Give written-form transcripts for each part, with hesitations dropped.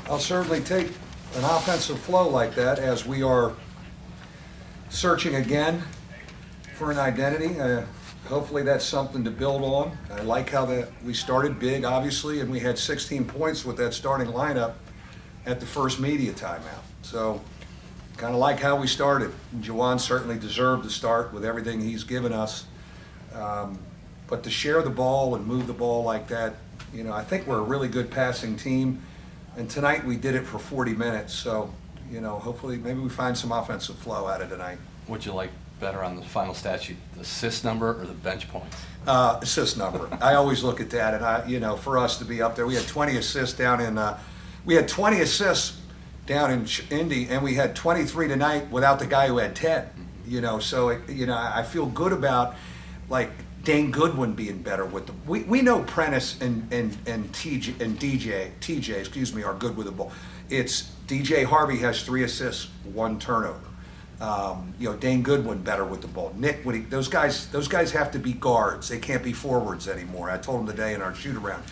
I'll certainly take an offensive flow like that as we are searching again for an identity. Hopefully that's something to build on. I like how we started big, obviously, and we had 16 points with that starting lineup at the first media timeout. So kind of like how we started. Juwan certainly deserved to start with everything he's given us. But to share the ball and move the ball like that, I think we're a really good passing team. And tonight we did it for 40 minutes. So, hopefully maybe we find some offensive flow out of tonight. Would you like better on the final stat sheet, the assist number or the bench points? Assist number. I always look at that, and for us to be up there, we had 20 assists down in Indy, and we had 23 tonight without the guy who had 10. So I feel good about like Dane Goodwin being better with the. We know Prentice and TJ are good with the ball. It's DJ Harvey has 3 assists, 1 turnover. Dane Goodwin better with the ball. Nick, those guys have to be guards. They can't be forwards anymore. I told them today in our shoot around,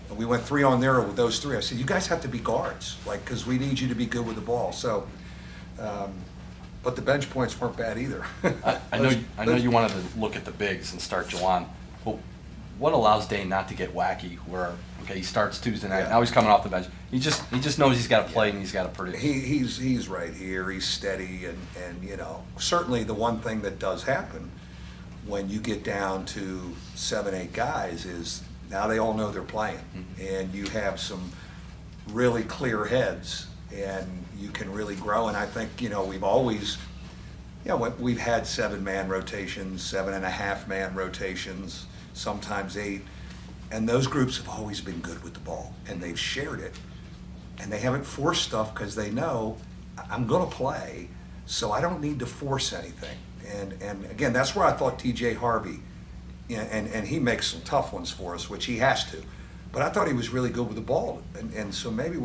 and we went 3 on there with those 3. I said, you guys have to be guards, because we need you to be good with the ball. So, but the bench points weren't bad either. I know you wanted to look at the bigs and start Juwan, but what allows Dane not to get wacky? Where he starts Tuesday night, now he's coming off the bench. He just knows he's got to play and he's got to produce. He's right here. He's steady, and certainly the one thing that does happen when you get down to 7, 8 guys is now they all know they're playing, and you have some really clear heads, and you can really grow. And I think we've always, we've had 7-man rotations, 7.5-man rotations, sometimes 8. And those groups have always been good with the ball, and they've shared it, and they haven't forced stuff because they know I'm going to play, so I don't need to force anything. And again, that's where I thought TJ Harvey, and he makes some tough ones for us, which he has to, but I thought he was really good with the ball, and so maybe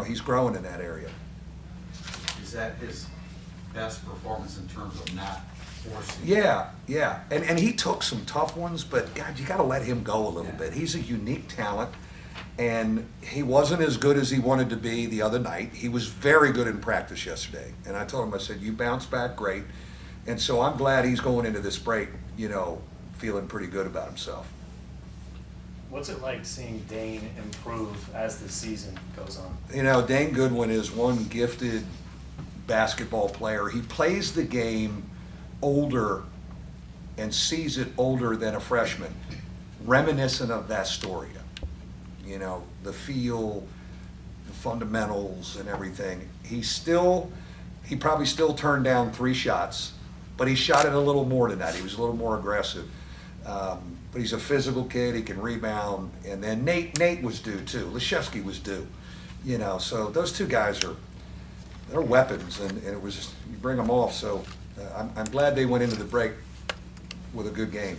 he's growing in that area. Is that his best performance in terms of not forcing? Yeah, and he took some tough ones, but God, you got to let him go a little bit. He's a unique talent, and he wasn't as good as he wanted to be the other night. He was very good in practice yesterday, and I told him, I said, you bounced back great, and so I'm glad he's going into this break, feeling pretty good about himself. What's it like seeing Dane improve as the season goes on? Dane Goodwin is one gifted basketball player. He plays the game older and sees it older than a freshman, reminiscent of Vastoria. The feel, the fundamentals and everything. He probably still turned down 3 shots, but he shot it a little more than that. He was a little more aggressive. But he's a physical kid, he can rebound. And then Nate was due too. Leshevsky was due. So those 2 guys they're weapons, and it was just, you bring them off. So I'm glad they went into the break with a good game.